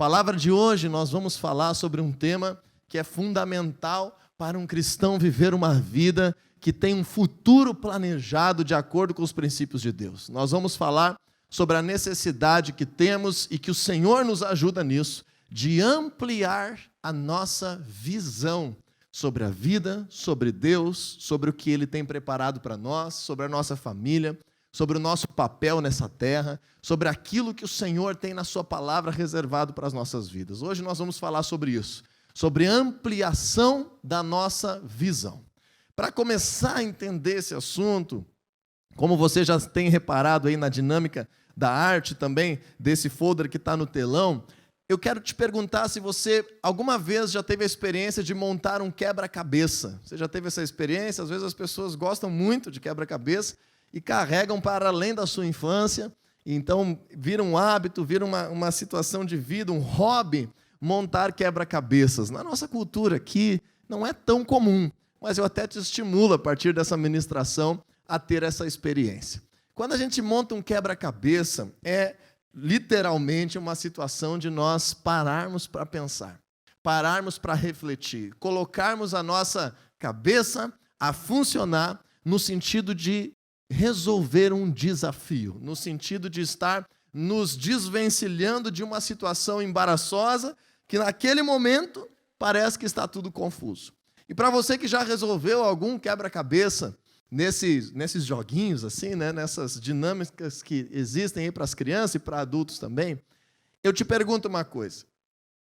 palavra de hoje nós vamos falar sobre um tema que é fundamental para um cristão viver uma vida que tem um futuro planejado de acordo com os princípios de Deus. Nós vamos falar sobre a necessidade que temos e que o Senhor nos ajuda nisso, de ampliar a nossa visão sobre a vida, sobre Deus, sobre o que Ele tem preparado para nós, sobre a nossa família, sobre o nosso papel nessa terra, sobre aquilo que o Senhor tem na sua palavra reservado para as nossas vidas. Hoje nós vamos falar sobre isso, sobre ampliação da nossa visão. Para começar a entender esse assunto, como você já tem reparado aí na dinâmica da arte também, desse folder que está no telão, eu quero te perguntar se você alguma vez já teve a experiência de montar um quebra-cabeça. Você já teve essa experiência? Às vezes as pessoas gostam muito de quebra-cabeça e carregam para além da sua infância, então vira um hábito, vira uma situação de vida, um hobby, montar quebra-cabeças. Na nossa cultura aqui não é tão comum, mas eu até te estimulo a partir dessa ministração a ter essa experiência. Quando a gente monta um quebra-cabeça, é literalmente uma situação de nós pararmos para pensar, pararmos para refletir, colocarmos a nossa cabeça a funcionar no sentido de resolver um desafio, no sentido de estar nos desvencilhando de uma situação embaraçosa que naquele momento parece que está tudo confuso. E para você que já resolveu algum quebra-cabeça nesses joguinhos, assim, né, nessas dinâmicas que existem aí para as crianças e para adultos também, eu te pergunto uma coisa.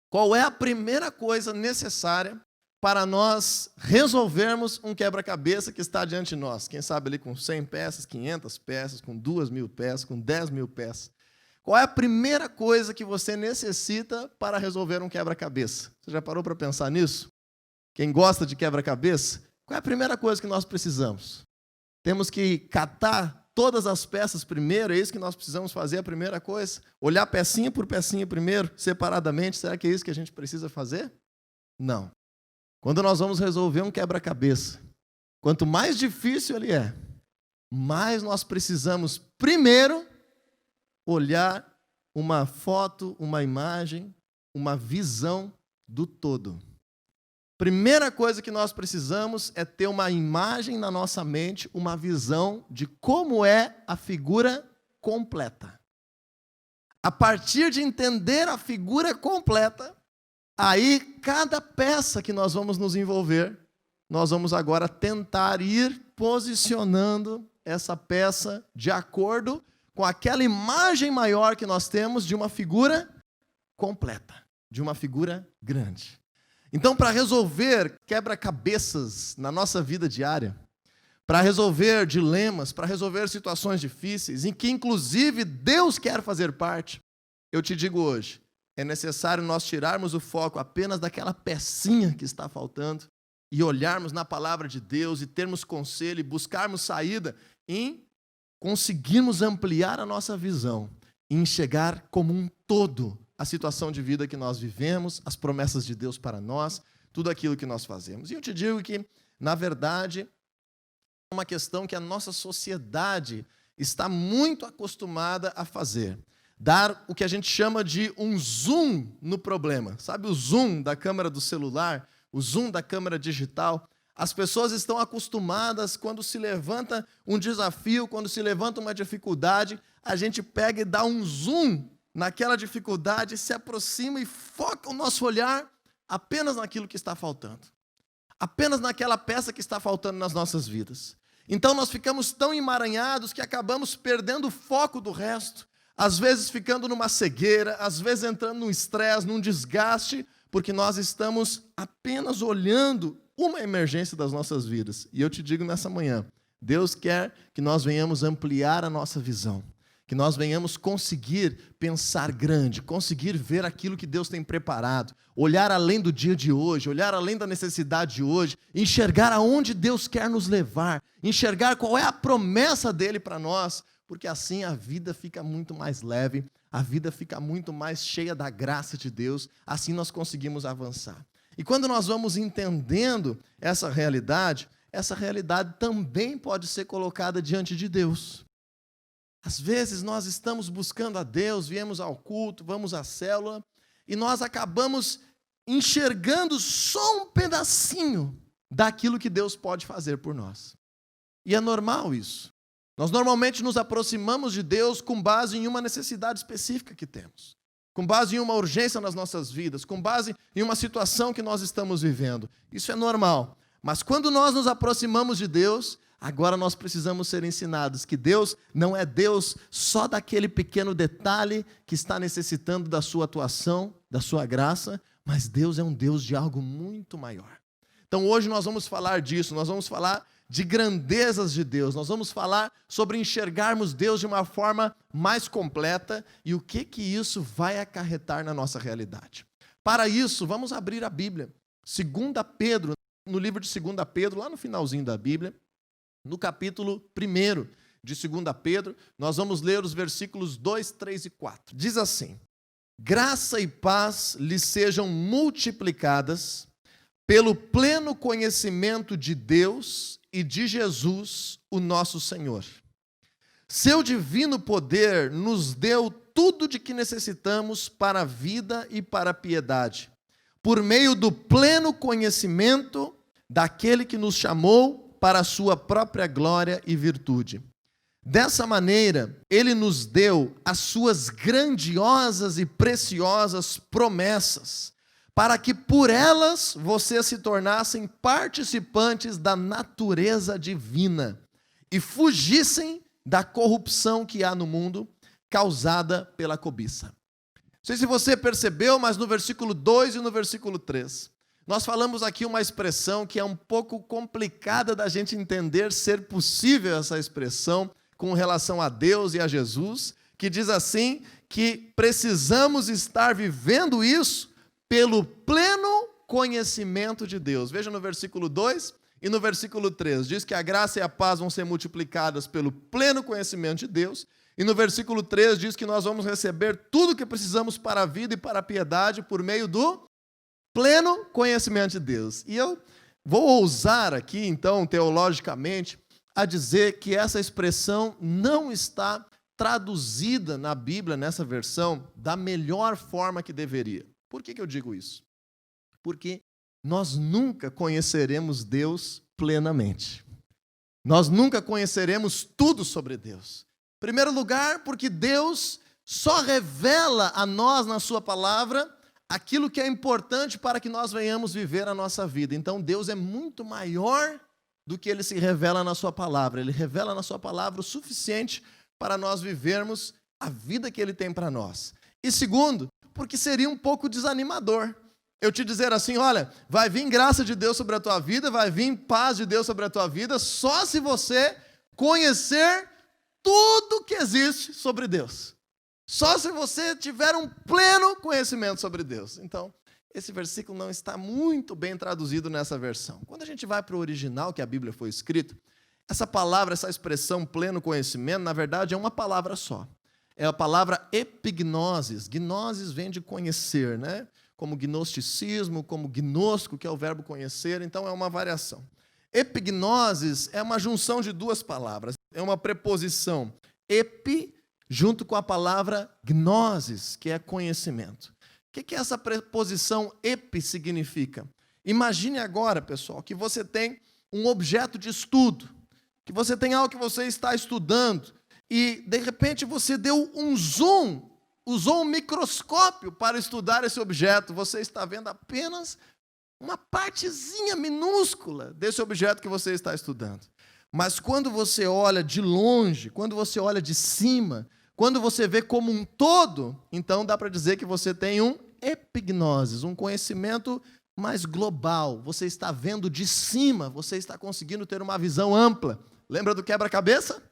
Qual é a primeira coisa necessária para nós resolvermos um quebra-cabeça que está diante de nós? Quem sabe ali com 100 peças, 500 peças, com 2.000 peças, com 10.000 peças. Qual é a primeira coisa que você necessita para resolver um quebra-cabeça? Você já parou para pensar nisso? Quem gosta de quebra-cabeça, qual é a primeira coisa que nós precisamos? Temos que catar todas as peças primeiro, é isso que nós precisamos fazer, a primeira coisa? Olhar pecinha por pecinha primeiro, separadamente, será que é isso que a gente precisa fazer? Não. Quando nós vamos resolver um quebra-cabeça, quanto mais difícil ele é, mais nós precisamos, primeiro, olhar uma foto, uma imagem, uma visão do todo. Primeira coisa que nós precisamos é ter uma imagem na nossa mente, uma visão de como é a figura completa. A partir de entender a figura completa, aí, cada peça que nós vamos nos envolver, nós vamos agora tentar ir posicionando essa peça de acordo com aquela imagem maior que nós temos de uma figura completa, de uma figura grande. Então, para resolver quebra-cabeças na nossa vida diária, para resolver dilemas, para resolver situações difíceis, em que inclusive Deus quer fazer parte, eu te digo hoje, é necessário nós tirarmos o foco apenas daquela pecinha que está faltando e olharmos na palavra de Deus e termos conselho e buscarmos saída em conseguirmos ampliar a nossa visão e enxergar como um todo a situação de vida que nós vivemos, as promessas de Deus para nós, tudo aquilo que nós fazemos. E eu te digo que, na verdade, é uma questão que a nossa sociedade está muito acostumada a fazer. Dar o que a gente chama de um zoom no problema. Sabe o zoom da câmera do celular? O zoom da câmera digital? As pessoas estão acostumadas, quando se levanta um desafio, quando se levanta uma dificuldade, a gente pega e dá um zoom naquela dificuldade, se aproxima e foca o nosso olhar apenas naquilo que está faltando. Apenas naquela peça que está faltando nas nossas vidas. Então nós ficamos tão emaranhados que acabamos perdendo o foco do resto. Às vezes ficando numa cegueira, às vezes entrando num estresse, num desgaste, porque nós estamos apenas olhando uma emergência das nossas vidas. E eu te digo nessa manhã, Deus quer que nós venhamos ampliar a nossa visão, que nós venhamos conseguir pensar grande, conseguir ver aquilo que Deus tem preparado, olhar além do dia de hoje, olhar além da necessidade de hoje, enxergar aonde Deus quer nos levar, enxergar qual é a promessa dele para nós, porque assim a vida fica muito mais leve, a vida fica muito mais cheia da graça de Deus, assim nós conseguimos avançar. E quando nós vamos entendendo essa realidade também pode ser colocada diante de Deus. Às vezes nós estamos buscando a Deus, viemos ao culto, vamos à célula, e nós acabamos enxergando só um pedacinho daquilo que Deus pode fazer por nós. E é normal isso. Nós normalmente nos aproximamos de Deus com base em uma necessidade específica que temos, com base em uma urgência nas nossas vidas, com base em uma situação que nós estamos vivendo. Isso é normal. Mas quando nós nos aproximamos de Deus, agora nós precisamos ser ensinados que Deus não é Deus só daquele pequeno detalhe que está necessitando da sua atuação, da sua graça, mas Deus é um Deus de algo muito maior. Então hoje nós vamos falar disso, nós vamos falar de grandezas de Deus, nós vamos falar sobre enxergarmos Deus de uma forma mais completa e o que isso vai acarretar na nossa realidade. Para isso, vamos abrir a Bíblia, 2 Pedro, no livro de 2 Pedro, lá no finalzinho da Bíblia, no capítulo 1 de 2 Pedro, nós vamos ler os versículos 2, 3 e 4. Diz assim: graça e paz lhes sejam multiplicadas pelo pleno conhecimento de Deus e de Jesus, o nosso Senhor. Seu divino poder nos deu tudo de que necessitamos para a vida e para a piedade, por meio do pleno conhecimento daquele que nos chamou para a sua própria glória e virtude. Dessa maneira, ele nos deu as suas grandiosas e preciosas promessas, para que por elas vocês se tornassem participantes da natureza divina e fugissem da corrupção que há no mundo, causada pela cobiça. Não sei se você percebeu, mas no versículo 2 e no versículo 3, nós falamos aqui uma expressão que é um pouco complicada da gente entender ser possível essa expressão com relação a Deus e a Jesus, que diz assim, que precisamos estar vivendo isso pelo pleno conhecimento de Deus. Veja no versículo 2 e no versículo 3. Diz que a graça e a paz vão ser multiplicadas pelo pleno conhecimento de Deus. E no versículo 3 diz que nós vamos receber tudo o que precisamos para a vida e para a piedade por meio do pleno conhecimento de Deus. E eu vou ousar aqui, então, teologicamente, a dizer que essa expressão não está traduzida na Bíblia, nessa versão, da melhor forma que deveria. Por que eu digo isso? Porque nós nunca conheceremos Deus plenamente. Nós nunca conheceremos tudo sobre Deus. Em primeiro lugar, porque Deus só revela a nós, na sua palavra, aquilo que é importante para que nós venhamos viver a nossa vida. Então, Deus é muito maior do que Ele se revela na sua palavra. Ele revela na sua palavra o suficiente para nós vivermos a vida que Ele tem para nós. E segundo, porque seria um pouco desanimador eu te dizer assim, olha, vai vir graça de Deus sobre a tua vida, vai vir paz de Deus sobre a tua vida, só se você conhecer tudo que existe sobre Deus. Só se você tiver um pleno conhecimento sobre Deus. Então, esse versículo não está muito bem traduzido nessa versão. Quando a gente vai para o original, que a Bíblia foi escrita, essa palavra, essa expressão pleno conhecimento, na verdade é uma palavra só. É a palavra epignosis. Gnosis vem de conhecer, né? Como gnosticismo, como gnosco, que é o verbo conhecer, então é uma variação. Epignosis é uma junção de duas palavras, é uma preposição epi, junto com a palavra gnosis, que é conhecimento. O que essa preposição epi significa? Imagine agora, pessoal, que você tem um objeto de estudo, que você tem algo que você está estudando, e de repente você deu um zoom, usou um microscópio para estudar esse objeto, você está vendo apenas uma partezinha minúscula desse objeto que você está estudando. Mas quando você olha de longe, quando você olha de cima, quando você vê como um todo, então dá para dizer que você tem um epignosis, um conhecimento mais global. Você está vendo de cima, você está conseguindo ter uma visão ampla. Lembra do quebra-cabeça?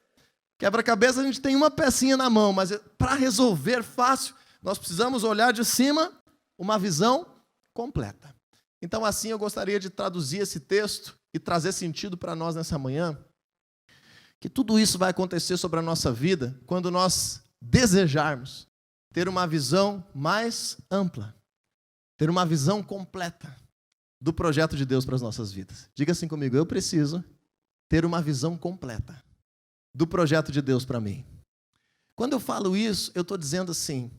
Quebra-cabeça a gente tem uma pecinha na mão, mas para resolver fácil, nós precisamos olhar de cima uma visão completa. Então, assim, eu gostaria de traduzir esse texto e trazer sentido para nós nessa manhã, que tudo isso vai acontecer sobre a nossa vida quando nós desejarmos ter uma visão mais ampla, ter uma visão completa do projeto de Deus para as nossas vidas. Diga assim comigo, eu preciso ter uma visão completa do projeto de Deus para mim. Quando eu falo isso, eu estou dizendo assim,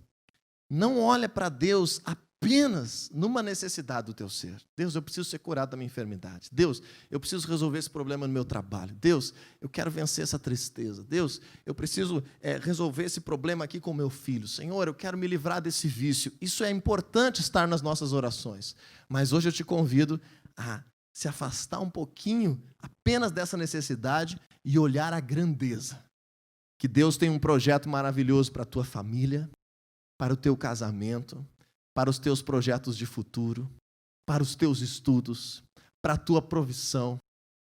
não olha para Deus apenas numa necessidade do teu ser. Deus, eu preciso ser curado da minha enfermidade. Deus, eu preciso resolver esse problema no meu trabalho. Deus, eu quero vencer essa tristeza. Deus, eu preciso resolver esse problema aqui com o meu filho. Senhor, eu quero me livrar desse vício. Isso é importante estar nas nossas orações. Mas hoje eu te convido a se afastar um pouquinho apenas dessa necessidade e olhar a grandeza. Que Deus tem um projeto maravilhoso para a tua família, para o teu casamento, para os teus projetos de futuro, para os teus estudos, para a tua provisão,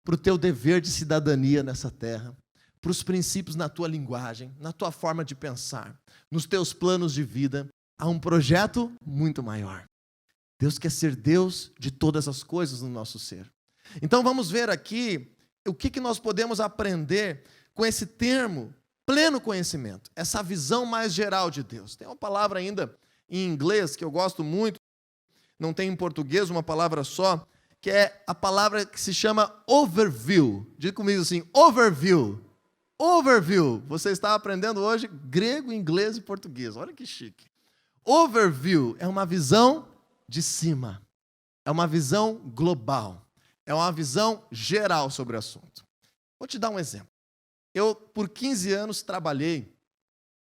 para o teu dever de cidadania nessa terra, para os princípios na tua linguagem, na tua forma de pensar, nos teus planos de vida. Há um projeto muito maior. Deus quer ser Deus de todas as coisas no nosso ser. Então vamos ver aqui o que nós podemos aprender com esse termo, pleno conhecimento, essa visão mais geral de Deus. Tem uma palavra ainda em inglês que eu gosto muito, não tem em português uma palavra só, que é a palavra que se chama overview. Diga comigo assim, overview. Overview. Você está aprendendo hoje grego, inglês e português. Olha que chique. Overview é uma visão de cima. É uma visão global. É uma visão geral sobre o assunto. Vou te dar um exemplo. Eu, por 15 anos, trabalhei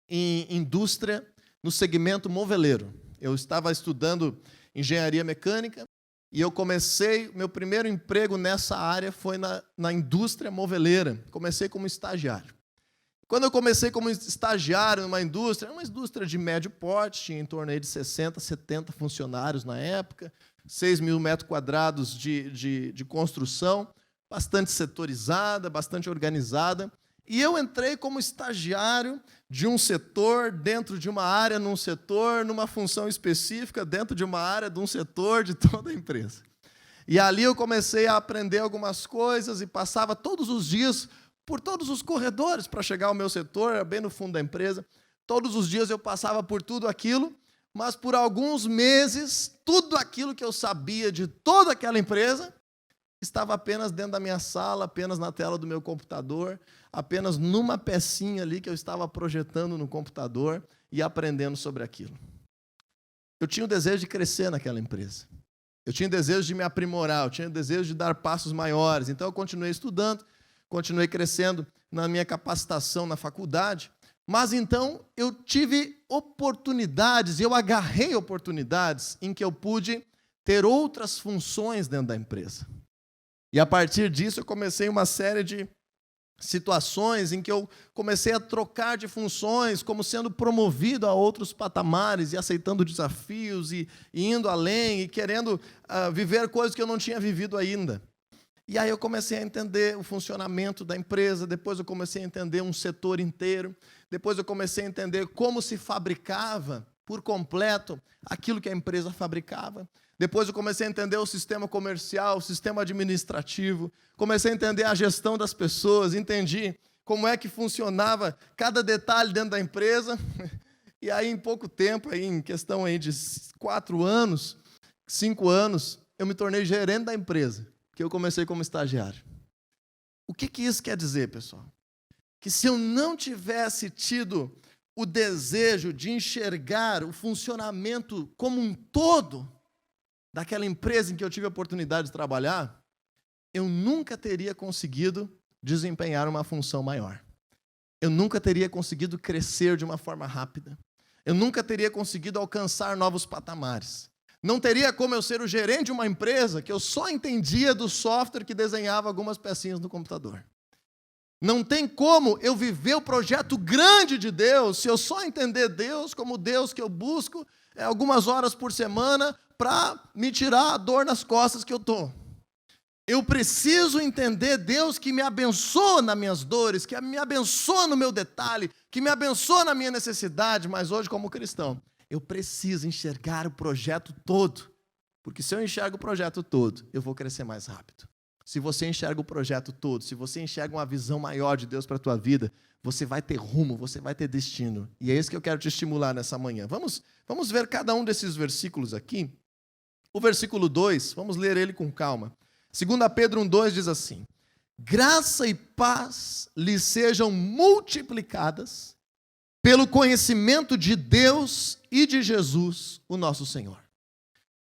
em indústria no segmento moveleiro. Eu estava estudando engenharia mecânica e eu comecei, meu primeiro emprego nessa área foi na indústria moveleira. Comecei como estagiário. Quando eu comecei como estagiário numa indústria, uma indústria de médio porte, tinha em torno de 60, 70 funcionários na época, 6 mil metros quadrados de construção, bastante setorizada, bastante organizada. E eu entrei como estagiário de um setor, dentro de uma área num setor, numa função específica, dentro de uma área de um setor de toda a empresa. E ali eu comecei a aprender algumas coisas e passava todos os dias por todos os corredores para chegar ao meu setor, bem no fundo da empresa. Todos os dias eu passava por tudo aquilo, mas por alguns meses, tudo aquilo que eu sabia de toda aquela empresa estava apenas dentro da minha sala, apenas na tela do meu computador, apenas numa pecinha ali que eu estava projetando no computador e aprendendo sobre aquilo. Eu tinha o desejo de crescer naquela empresa. Eu tinha o desejo de me aprimorar, eu tinha o desejo de dar passos maiores. Então eu continuei estudando, continuei crescendo na minha capacitação na faculdade, mas então eu tive oportunidades, eu agarrei oportunidades em que eu pude ter outras funções dentro da empresa. E a partir disso eu comecei uma série de situações em que eu comecei a trocar de funções, como sendo promovido a outros patamares e aceitando desafios e indo além e querendo viver coisas que eu não tinha vivido ainda. E aí eu comecei a entender o funcionamento da empresa, depois eu comecei a entender um setor inteiro, depois eu comecei a entender como se fabricava por completo aquilo que a empresa fabricava. Depois eu comecei a entender o sistema comercial, o sistema administrativo, comecei a entender a gestão das pessoas, entendi como é que funcionava cada detalhe dentro da empresa. E aí, em pouco tempo, aí, em questão aí de 4 anos, 5 anos, eu me tornei gerente da empresa, que eu comecei como estagiário. O que isso quer dizer, pessoal? Que se eu não tivesse tido o desejo de enxergar o funcionamento como um todo daquela empresa em que eu tive a oportunidade de trabalhar, eu nunca teria conseguido desempenhar uma função maior. Eu nunca teria conseguido crescer de uma forma rápida. Eu nunca teria conseguido alcançar novos patamares. Não teria como eu ser o gerente de uma empresa que eu só entendia do software que desenhava algumas pecinhas no computador. Não tem como eu viver o projeto grande de Deus se eu só entender Deus como Deus que eu busco algumas horas por semana para me tirar a dor nas costas que eu estou. Eu preciso entender Deus que me abençoa nas minhas dores, que me abençoa no meu detalhe, que me abençoa na minha necessidade, mas hoje, como cristão, eu preciso enxergar o projeto todo, porque se eu enxergo o projeto todo, eu vou crescer mais rápido. Se você enxerga o projeto todo, se você enxerga uma visão maior de Deus para a tua vida, você vai ter rumo, você vai ter destino. E é isso que eu quero te estimular nessa manhã. Vamos ver cada um desses versículos aqui. O versículo 2, vamos ler ele com calma. 2 Pedro 1,2 diz assim: graça e paz lhes sejam multiplicadas pelo conhecimento de Deus e de Jesus, o nosso Senhor.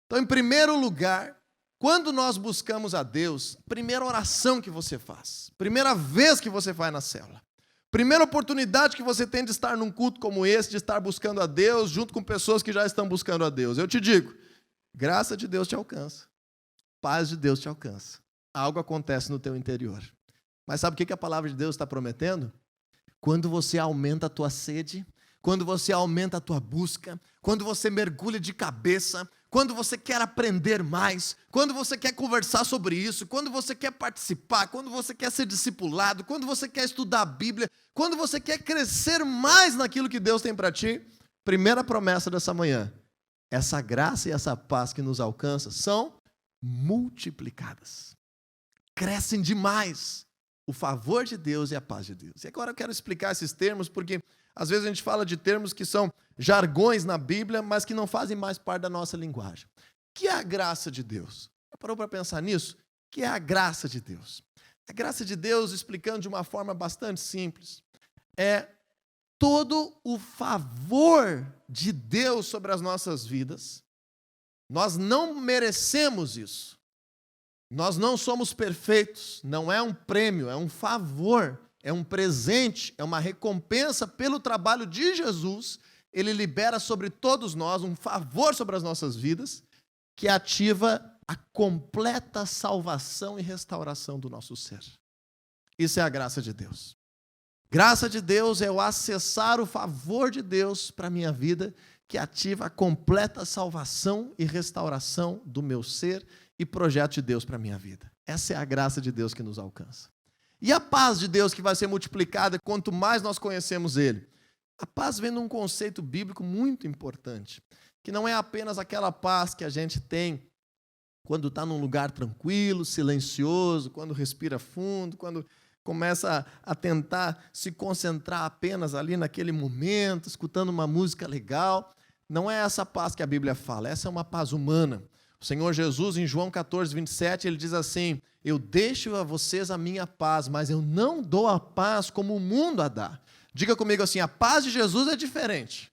Então, em primeiro lugar, quando nós buscamos a Deus, primeira oração que você faz, primeira vez que você vai na célula, primeira oportunidade que você tem de estar num culto como esse, de estar buscando a Deus, junto com pessoas que já estão buscando a Deus, eu te digo, graça de Deus te alcança, paz de Deus te alcança, algo acontece no teu interior. Mas sabe o que a palavra de Deus está prometendo? Quando você aumenta a tua sede, quando você aumenta a tua busca, quando você mergulha de cabeça, quando você quer aprender mais, quando você quer conversar sobre isso, quando você quer participar, quando você quer ser discipulado, quando você quer estudar a Bíblia, quando você quer crescer mais naquilo que Deus tem para ti, primeira promessa dessa manhã, essa graça e essa paz que nos alcança são multiplicadas. Crescem demais o favor de Deus e a paz de Deus. E agora eu quero explicar esses termos, porque às vezes a gente fala de termos que são jargões na Bíblia, mas que não fazem mais parte da nossa linguagem. O que é a graça de Deus? Já parou para pensar nisso? O que é a graça de Deus? A graça de Deus, explicando de uma forma bastante simples, é todo o favor de Deus sobre as nossas vidas. Nós não merecemos isso. Nós não somos perfeitos, não é um prêmio, é um favor, é um presente, é uma recompensa pelo trabalho de Jesus. Ele libera sobre todos nós um favor sobre as nossas vidas, que ativa a completa salvação e restauração do nosso ser. Isso é a graça de Deus. Graça de Deus é o acessar o favor de Deus para a minha vida, que ativa a completa salvação e restauração do meu ser e projeto de Deus para a minha vida. Essa é a graça de Deus que nos alcança. E a paz de Deus que vai ser multiplicada quanto mais nós conhecemos Ele. A paz vem de um conceito bíblico muito importante, que não é apenas aquela paz que a gente tem quando está num lugar tranquilo, silencioso, quando respira fundo, quando começa a tentar se concentrar apenas ali naquele momento, escutando uma música legal. Não é essa paz que a Bíblia fala, essa é uma paz humana. O Senhor Jesus, em João 14, 27, ele diz assim: eu deixo a vocês a minha paz, mas eu não dou a paz como o mundo a dá. Diga comigo assim, a paz de Jesus é diferente.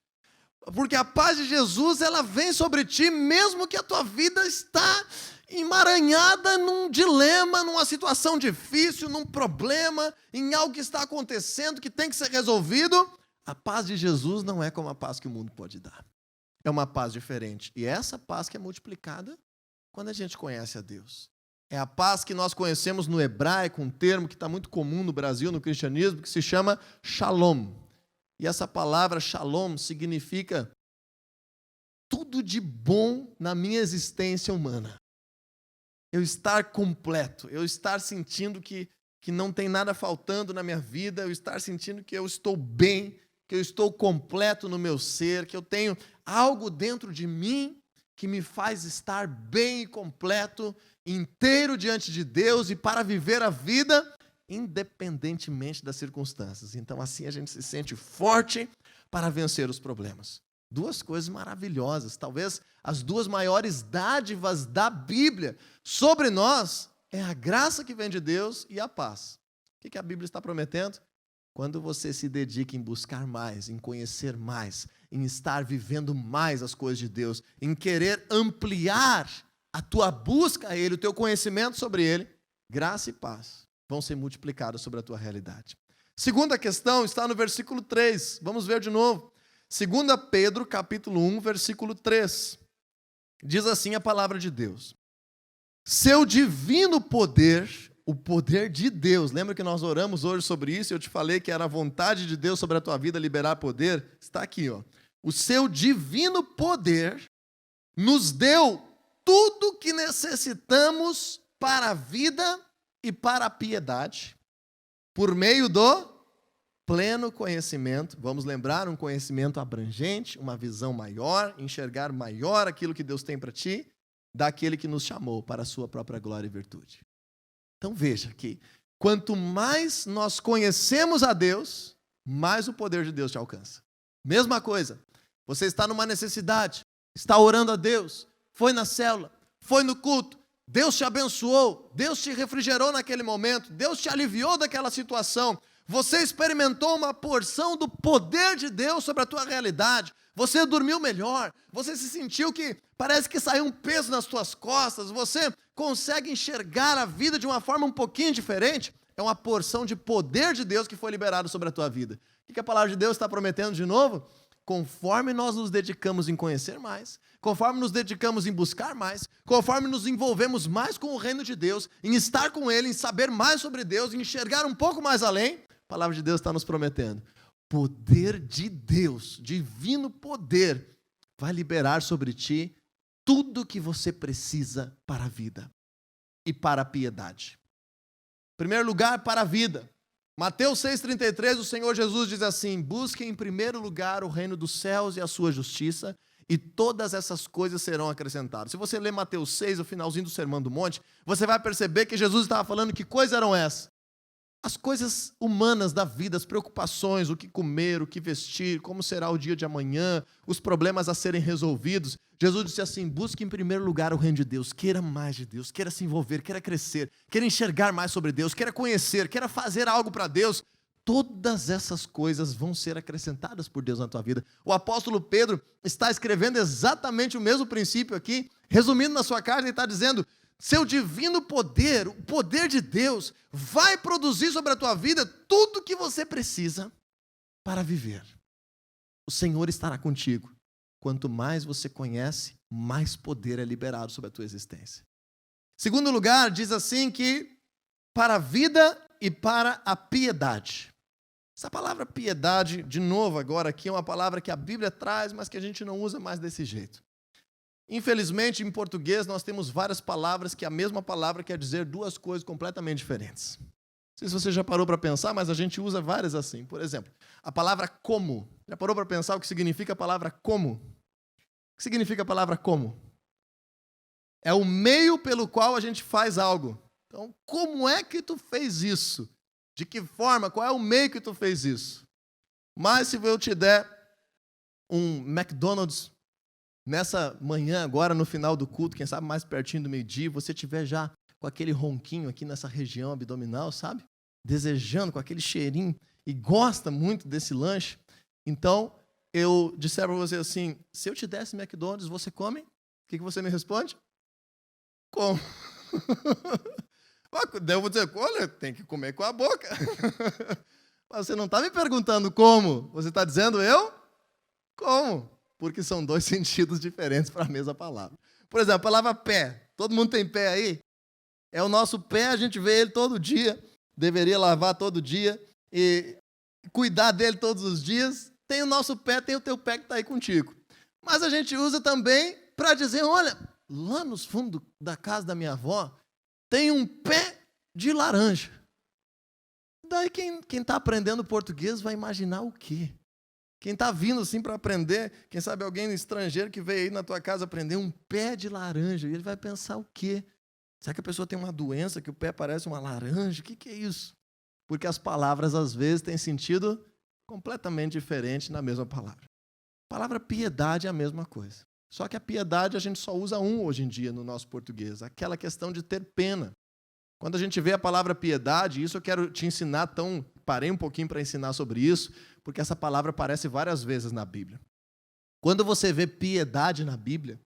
Porque a paz de Jesus, ela vem sobre ti, mesmo que a tua vida está emaranhada num dilema, numa situação difícil, num problema, em algo que está acontecendo, que tem que ser resolvido. A paz de Jesus não é como a paz que o mundo pode dar. É uma paz diferente. E é essa paz que é multiplicada quando a gente conhece a Deus. É a paz que nós conhecemos no hebraico, um termo que está muito comum no Brasil, no cristianismo, que se chama shalom. E essa palavra shalom significa tudo de bom na minha existência humana. Eu estar completo, eu estar sentindo que não tem nada faltando na minha vida, eu estar sentindo que eu estou bem, que eu estou completo no meu ser, que eu tenho algo dentro de mim que me faz estar bem e completo, inteiro diante de Deus e para viver a vida independentemente das circunstâncias. Então assim a gente se sente forte para vencer os problemas. Duas coisas maravilhosas, talvez as duas maiores dádivas da Bíblia sobre nós é a graça que vem de Deus e a paz. O que a Bíblia está prometendo? Quando você se dedica em buscar mais, em conhecer mais, em estar vivendo mais as coisas de Deus, em querer ampliar a tua busca a Ele, o teu conhecimento sobre Ele, graça e paz vão ser multiplicadas sobre a tua realidade. Segunda questão está no versículo 3. Vamos ver de novo. 2 Pedro, capítulo 1, versículo 3. Diz assim a palavra de Deus: seu divino poder, o poder de Deus, lembra que nós oramos hoje sobre isso, eu te falei que era a vontade de Deus sobre a tua vida liberar poder? Está aqui, ó. O seu divino poder nos deu tudo o que necessitamos para a vida e para a piedade, por meio do pleno conhecimento. Vamos lembrar, um conhecimento abrangente, uma visão maior, enxergar maior aquilo que Deus tem para ti, daquele que nos chamou para a sua própria glória e virtude. Então veja que quanto mais nós conhecemos a Deus, mais o poder de Deus te alcança. Mesma coisa, você está numa necessidade, está orando a Deus, foi na célula, foi no culto, Deus te abençoou, Deus te refrigerou naquele momento, Deus te aliviou daquela situação. Você experimentou uma porção do poder de Deus sobre a tua realidade. Você dormiu melhor. Você se sentiu que parece que saiu um peso nas tuas costas. Você consegue enxergar a vida de uma forma um pouquinho diferente. É uma porção de poder de Deus que foi liberado sobre a tua vida. O que a palavra de Deus está prometendo de novo? Conforme nós nos dedicamos em conhecer mais, conforme nos dedicamos em buscar mais, conforme nos envolvemos mais com o reino de Deus, em estar com Ele, em saber mais sobre Deus, em enxergar um pouco mais além, a palavra de Deus está nos prometendo. Poder de Deus, divino poder, vai liberar sobre ti tudo o que você precisa para a vida e para a piedade. Em primeiro lugar, para a vida. Mateus 6,33, o Senhor Jesus diz assim: busquem em primeiro lugar o reino dos céus e a sua justiça, e todas essas coisas serão acrescentadas. Se você ler Mateus 6, o finalzinho do Sermão do Monte, você vai perceber que Jesus estava falando que coisas eram essas. As coisas humanas da vida, as preocupações, o que comer, o que vestir, como será o dia de amanhã, os problemas a serem resolvidos. Jesus disse assim: busque em primeiro lugar o reino de Deus, queira mais de Deus, queira se envolver, queira crescer, queira enxergar mais sobre Deus, queira conhecer, queira fazer algo para Deus. Todas essas coisas vão ser acrescentadas por Deus na tua vida. O apóstolo Pedro está escrevendo exatamente o mesmo princípio aqui, resumindo na sua carta, ele está dizendo: seu divino poder, o poder de Deus, vai produzir sobre a tua vida tudo o que você precisa para viver. O Senhor estará contigo. Quanto mais você conhece, mais poder é liberado sobre a tua existência. Segundo lugar, diz assim que para a vida e para a piedade. Essa palavra piedade, de novo agora aqui, é uma palavra que a Bíblia traz, mas que a gente não usa mais desse jeito. Infelizmente, em português, nós temos várias palavras que a mesma palavra quer dizer duas coisas completamente diferentes. Não sei se você já parou para pensar, mas a gente usa várias assim. Por exemplo, a palavra como. Já parou para pensar o que significa a palavra como? O que significa a palavra como? É o meio pelo qual a gente faz algo. Então, como é que tu fez isso? De que forma? Qual é o meio que tu fez isso? Mas se eu te der um McDonald's nessa manhã, agora no final do culto, quem sabe mais pertinho do meio-dia, você estiver já com aquele ronquinho aqui nessa região abdominal, sabe? Desejando, com aquele cheirinho, e gosta muito desse lanche. Então, eu disser para você assim: se eu te desse McDonald's, você come? O que você me responde? Como? Daí eu vou dizer: olha, tem que comer com a boca. Mas você não está me perguntando como, você está dizendo eu como. Porque são dois sentidos diferentes para a mesma palavra. Por exemplo, a palavra pé. Todo mundo tem pé aí? É o nosso pé, a gente vê ele todo dia. Deveria lavar todo dia e cuidar dele todos os dias. Tem o nosso pé, tem o teu pé que está aí contigo. Mas a gente usa também para dizer: olha, lá nos fundos da casa da minha avó tem um pé de laranja. Daí quem está aprendendo português vai imaginar o quê? Quem está vindo assim para aprender, quem sabe alguém estrangeiro que veio aí na tua casa aprender um pé de laranja, e ele vai pensar o quê? Será que a pessoa tem uma doença que o pé parece uma laranja? O que é isso? Porque as palavras às vezes têm sentido completamente diferente na mesma palavra. A palavra piedade é a mesma coisa. Só que a piedade a gente só usa hoje em dia no nosso português, aquela questão de ter pena. Quando a gente vê a palavra piedade, isso eu quero te ensinar, parei um pouquinho para ensinar sobre isso, porque essa palavra aparece várias vezes na Bíblia. Quando você vê piedade na Bíblia,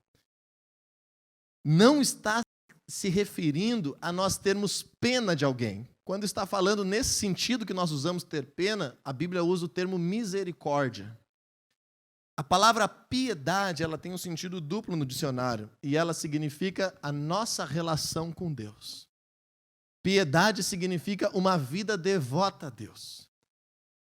não está se referindo a nós termos pena de alguém. Quando está falando nesse sentido que nós usamos ter pena, a Bíblia usa o termo misericórdia. A palavra piedade, ela tem um sentido duplo no dicionário, e ela significa a nossa relação com Deus. Piedade significa uma vida devota a Deus.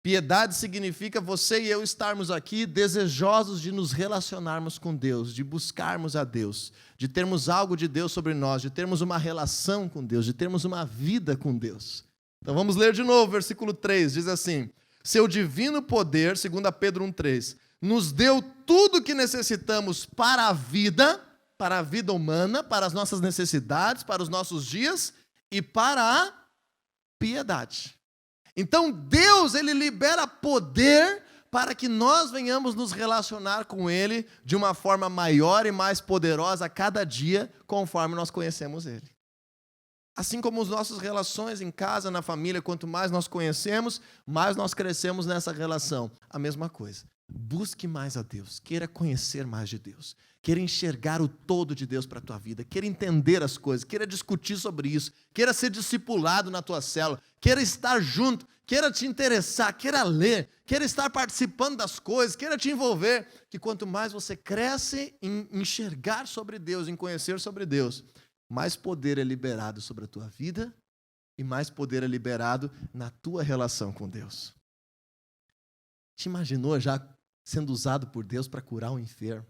Piedade significa você e eu estarmos aqui desejosos de nos relacionarmos com Deus, de buscarmos a Deus, de termos algo de Deus sobre nós, de termos uma relação com Deus, de termos uma vida com Deus. Então vamos ler de novo, versículo 3, diz assim: seu divino poder, 2 Pedro 1,3, nos deu tudo o que necessitamos para a vida humana, para as nossas necessidades, para os nossos dias e para a piedade. Então Deus, Ele libera poder para que nós venhamos nos relacionar com Ele de uma forma maior e mais poderosa a cada dia, conforme nós conhecemos Ele. Assim como as nossas relações em casa, na família, quanto mais nós conhecemos, mais nós crescemos nessa relação. A mesma coisa. Busque mais a Deus, queira conhecer mais de Deus, queira enxergar o todo de Deus para a tua vida, queira entender as coisas, queira discutir sobre isso, queira ser discipulado na tua célula, queira estar junto, queira te interessar, queira ler, queira estar participando das coisas, queira te envolver, que quanto mais você cresce em enxergar sobre Deus, em conhecer sobre Deus, mais poder é liberado sobre a tua vida e mais poder é liberado na tua relação com Deus. Te imaginou já sendo usado por Deus para curar um enfermo?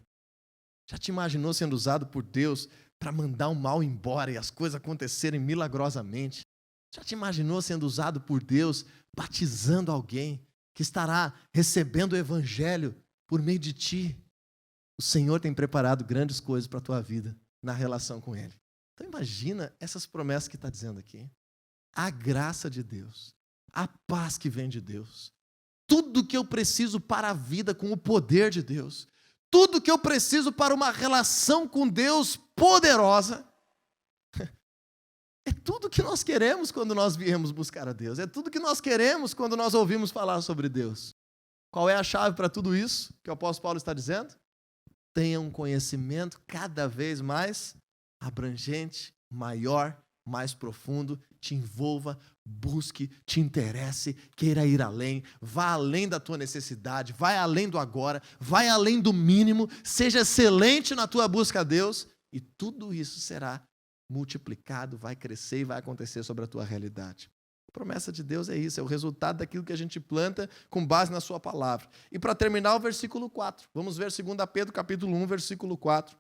Já te imaginou sendo usado por Deus para mandar o mal embora e as coisas acontecerem milagrosamente? Já te imaginou sendo usado por Deus batizando alguém que estará recebendo o evangelho por meio de ti? O Senhor tem preparado grandes coisas para a tua vida na relação com Ele. Então imagina essas promessas que está dizendo aqui. A graça de Deus, a paz que vem de Deus, tudo que eu preciso para a vida com o poder de Deus, tudo que eu preciso para uma relação com Deus poderosa, é tudo que nós queremos quando nós viemos buscar a Deus, é tudo que nós queremos quando nós ouvimos falar sobre Deus. Qual é a chave para tudo isso que o apóstolo Paulo está dizendo? Tenha um conhecimento cada vez mais abrangente, maior, mais profundo, te envolva, busque, te interesse, queira ir além, vá além da tua necessidade, vai além do agora, vai além do mínimo, seja excelente na tua busca a Deus, e tudo isso será multiplicado, vai crescer e vai acontecer sobre a tua realidade. A promessa de Deus é isso, é o resultado daquilo que a gente planta com base na sua palavra. E para terminar, o versículo 4, vamos ver 2 Pedro capítulo 1, versículo 4,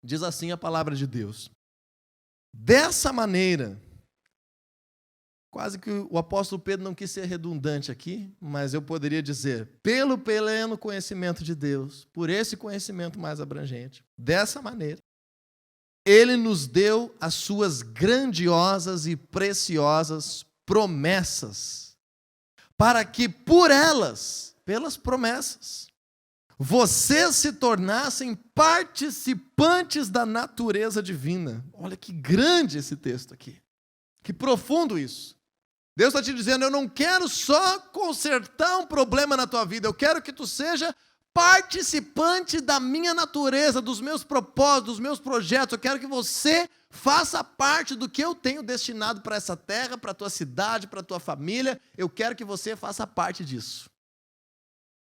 diz assim a palavra de Deus: dessa maneira, quase que o apóstolo Pedro não quis ser redundante aqui, mas eu poderia dizer, pelo pleno conhecimento de Deus, por esse conhecimento mais abrangente, dessa maneira, Ele nos deu as suas grandiosas e preciosas promessas, para que por elas, pelas promessas, vocês se tornassem participantes da natureza divina. Olha que grande esse texto aqui. Que profundo isso. Deus está te dizendo, eu não quero só consertar um problema na tua vida, eu quero que tu seja participante da minha natureza, dos meus propósitos, dos meus projetos. Eu quero que você faça parte do que eu tenho destinado para essa terra, para a tua cidade, para a tua família. Eu quero que você faça parte disso.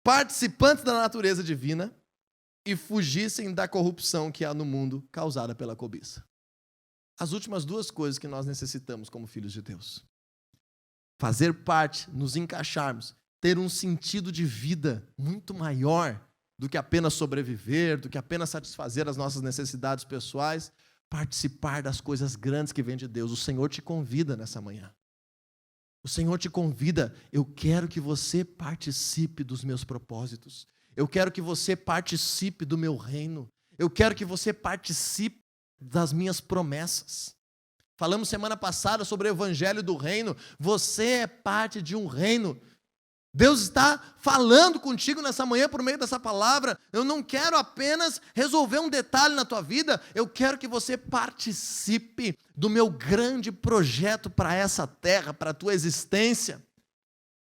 Participantes da natureza divina e fugissem da corrupção que há no mundo causada pela cobiça. As últimas duas coisas que nós necessitamos como filhos de Deus. Fazer parte, nos encaixarmos, ter um sentido de vida muito maior do que apenas sobreviver, do que apenas satisfazer as nossas necessidades pessoais, participar das coisas grandes que vêm de Deus. O Senhor te convida nessa manhã. O Senhor te convida, eu quero que você participe dos meus propósitos. Eu quero que você participe do meu reino. Eu quero que você participe das minhas promessas. Falamos semana passada sobre o evangelho do reino. Você é parte de um reino. Deus está falando contigo nessa manhã por meio dessa palavra. Eu não quero apenas resolver um detalhe na tua vida, eu quero que você participe do meu grande projeto para essa terra, para a tua existência.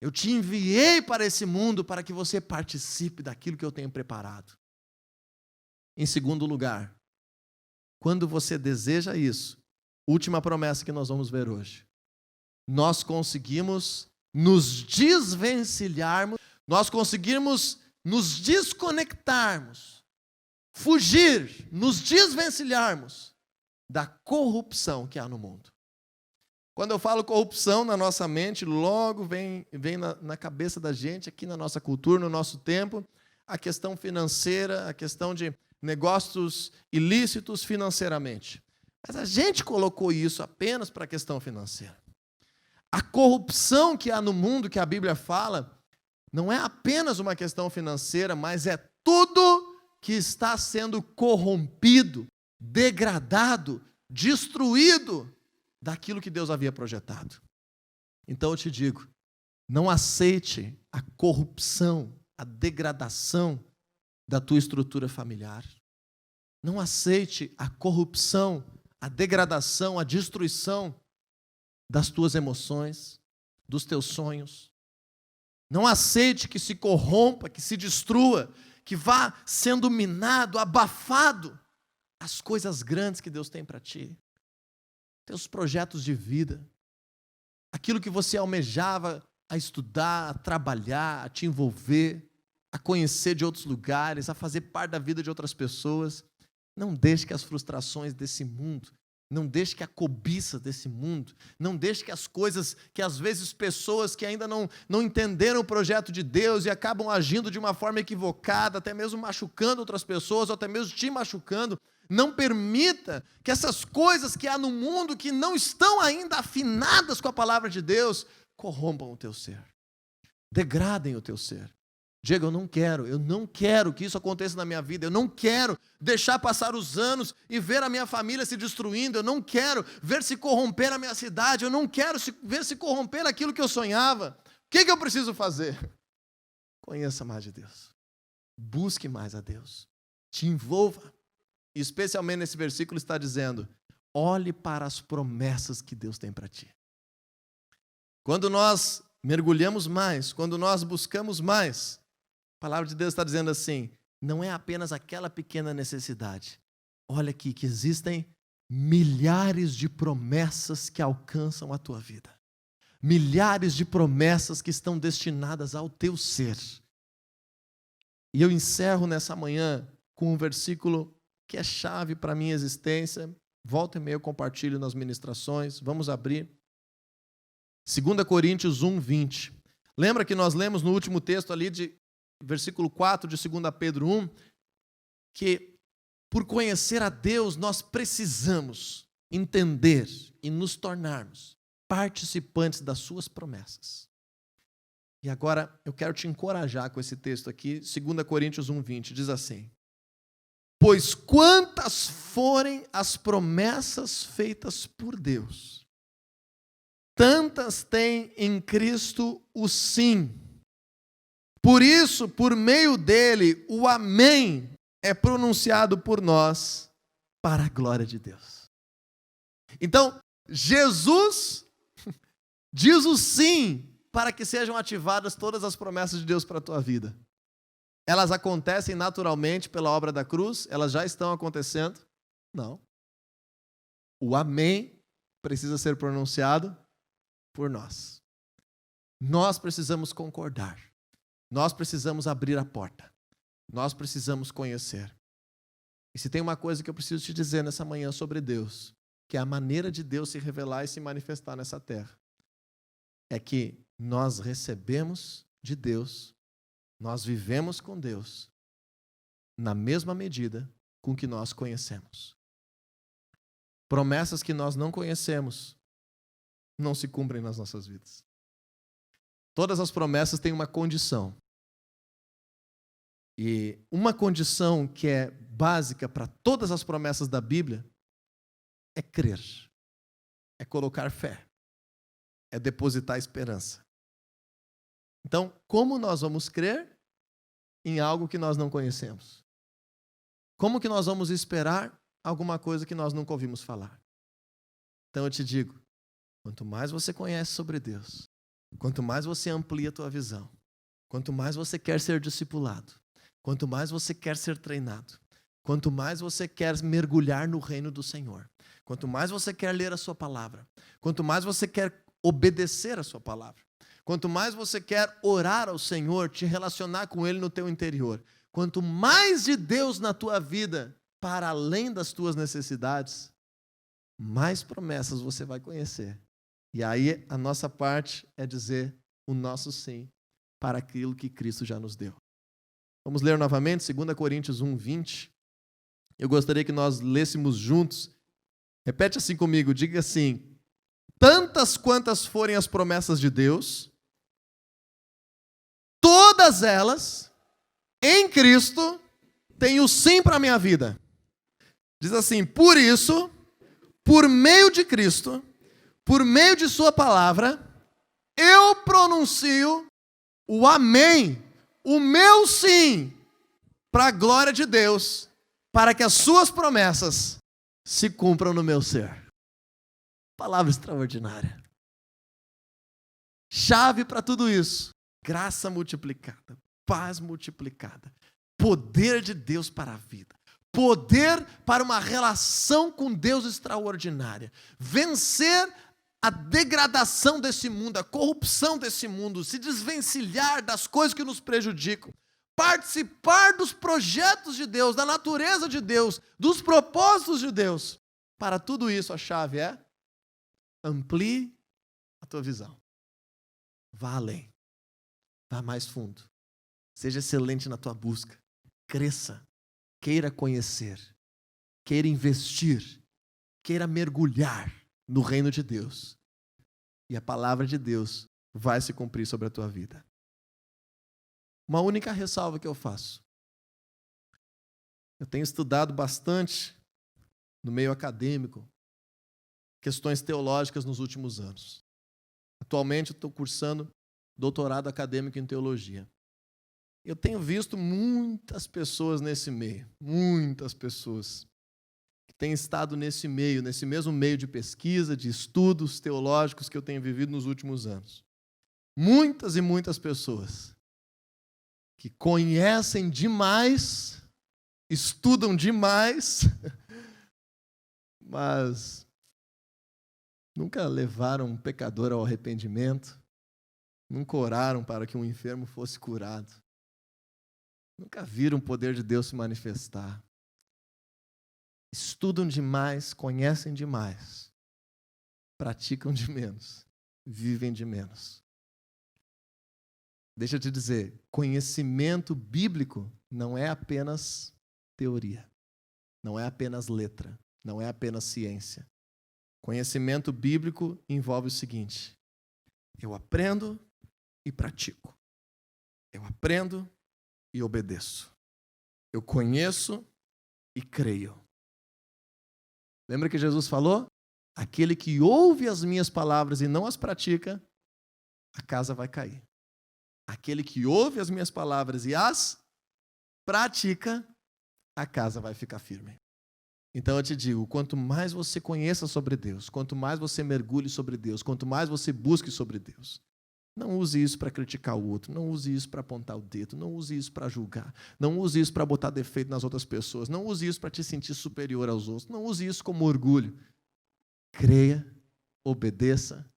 Eu te enviei para esse mundo para que você participe daquilo que eu tenho preparado. Em segundo lugar, quando você deseja isso, última promessa que nós vamos ver hoje, nós conseguimos nos desvencilharmos, nós conseguimos nos desconectarmos, fugir, nos desvencilharmos da corrupção que há no mundo. Quando eu falo corrupção na nossa mente, logo vem na cabeça da gente, aqui na nossa cultura, no nosso tempo, a questão financeira, a questão de negócios ilícitos financeiramente. Mas a gente colocou isso apenas para a questão financeira. A corrupção que há no mundo, que a Bíblia fala, não é apenas uma questão financeira, mas é tudo que está sendo corrompido, degradado, destruído daquilo que Deus havia projetado. Então eu te digo, não aceite a corrupção, a degradação da tua estrutura familiar. Não aceite a corrupção, a degradação, a destruição das tuas emoções, dos teus sonhos. Não aceite que se corrompa, que se destrua, que vá sendo minado, abafado as coisas grandes que Deus tem para ti. Teus projetos de vida, aquilo que você almejava a estudar, a trabalhar, a te envolver, a conhecer de outros lugares, a fazer parte da vida de outras pessoas. Não deixe que as frustrações desse mundo, não deixe que a cobiça desse mundo, não deixe que as coisas, que às vezes pessoas que ainda não entenderam o projeto de Deus e acabam agindo de uma forma equivocada, até mesmo machucando outras pessoas, ou até mesmo te machucando, não permita que essas coisas que há no mundo que não estão ainda afinadas com a palavra de Deus, corrompam o teu ser, degradem o teu ser. Diego, eu não quero que isso aconteça na minha vida, eu não quero deixar passar os anos e ver a minha família se destruindo, eu não quero ver se corromper a minha cidade, eu não quero ver se corromper aquilo que eu sonhava. O que eu preciso fazer? Conheça mais de Deus, busque mais a Deus, te envolva, e especialmente nesse versículo está dizendo, olhe para as promessas que Deus tem para ti. Quando nós mergulhamos mais, quando nós buscamos mais, a palavra de Deus está dizendo assim, não é apenas aquela pequena necessidade. Olha aqui que existem milhares de promessas que alcançam a tua vida. Milhares de promessas que estão destinadas ao teu ser. E eu encerro nessa manhã com um versículo que é chave para a minha existência. Volta e meia eu compartilho nas ministrações. Vamos abrir. 2 Coríntios 1:20. Lembra que nós lemos no último texto ali de versículo 4 de 2 Pedro 1, que por conhecer a Deus nós precisamos entender e nos tornarmos participantes das suas promessas. E agora eu quero te encorajar com esse texto aqui, 2 Coríntios 1:20, diz assim, pois quantas forem as promessas feitas por Deus, tantas tem em Cristo o sim. Por isso, por meio dele, o amém é pronunciado por nós para a glória de Deus. Então, Jesus diz o sim para que sejam ativadas todas as promessas de Deus para a tua vida. Elas acontecem naturalmente pela obra da cruz? Elas já estão acontecendo? Não. O amém precisa ser pronunciado por nós. Nós precisamos concordar. Nós precisamos abrir a porta. Nós precisamos conhecer. E se tem uma coisa que eu preciso te dizer nessa manhã sobre Deus, que é a maneira de Deus se revelar e se manifestar nessa terra, é que nós recebemos de Deus, nós vivemos com Deus, na mesma medida com que nós conhecemos. Promessas que nós não conhecemos não se cumprem nas nossas vidas. Todas as promessas têm uma condição. E uma condição que é básica para todas as promessas da Bíblia é crer, é colocar fé, é depositar esperança. Então, como nós vamos crer em algo que nós não conhecemos? Como que nós vamos esperar alguma coisa que nós nunca ouvimos falar? Então eu te digo, quanto mais você conhece sobre Deus, quanto mais você amplia a tua visão, quanto mais você quer ser discipulado, quanto mais você quer ser treinado, quanto mais você quer mergulhar no reino do Senhor, quanto mais você quer ler a sua palavra, quanto mais você quer obedecer a sua palavra, quanto mais você quer orar ao Senhor, te relacionar com Ele no teu interior, quanto mais de Deus na tua vida, para além das tuas necessidades, mais promessas você vai conhecer. E aí a nossa parte é dizer o nosso sim para aquilo que Cristo já nos deu. Vamos ler novamente 2 Coríntios 1:20. Eu gostaria que nós lêssemos juntos. Repete assim comigo, diga assim: tantas quantas forem as promessas de Deus, todas elas, em Cristo, têm o sim para a minha vida. Diz assim, por isso, por meio de Cristo, por meio de sua palavra, eu pronuncio o amém, o meu sim, para a glória de Deus, para que as suas promessas se cumpram no meu ser. Palavra extraordinária. Chave para tudo isso: graça multiplicada, paz multiplicada, poder de Deus para a vida, poder para uma relação com Deus extraordinária, vencer a degradação desse mundo, a corrupção desse mundo, se desvencilhar das coisas que nos prejudicam, participar dos projetos de Deus, da natureza de Deus, dos propósitos de Deus. Para tudo isso, a chave é: amplie a tua visão. Vá além. Vá mais fundo. Seja excelente na tua busca. Cresça. Queira conhecer. Queira investir. Queira mergulhar no reino de Deus. E a palavra de Deus vai se cumprir sobre a tua vida. Uma única ressalva que eu faço. Eu tenho estudado bastante no meio acadêmico questões teológicas nos últimos anos. Atualmente eu estou cursando doutorado acadêmico em teologia. Eu tenho visto muitas pessoas nesse meio, muitas pessoas que têm estado nesse meio, nesse mesmo meio de pesquisa, de estudos teológicos que eu tenho vivido nos últimos anos. Muitas e muitas pessoas que conhecem demais, estudam demais, mas nunca levaram um pecador ao arrependimento, nunca oraram para que um enfermo fosse curado, nunca viram o poder de Deus se manifestar. Estudam demais, conhecem demais, praticam de menos, vivem de menos. Deixa eu te dizer, conhecimento bíblico não é apenas teoria, não é apenas letra, não é apenas ciência. Conhecimento bíblico envolve o seguinte: eu aprendo e pratico. Eu aprendo e obedeço. Eu conheço e creio. Lembra que Jesus falou? Aquele que ouve as minhas palavras e não as pratica, a casa vai cair. Aquele que ouve as minhas palavras e as pratica, a casa vai ficar firme. Então eu te digo, quanto mais você conheça sobre Deus, quanto mais você mergulhe sobre Deus, quanto mais você busque sobre Deus, não use isso para criticar o outro, não use isso para apontar o dedo, não use isso para julgar, não use isso para botar defeito nas outras pessoas, não use isso para te sentir superior aos outros, não use isso como orgulho. Creia, obedeça,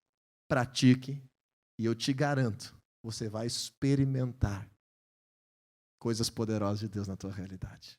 pratique, e eu te garanto, você vai experimentar coisas poderosas de Deus na tua realidade.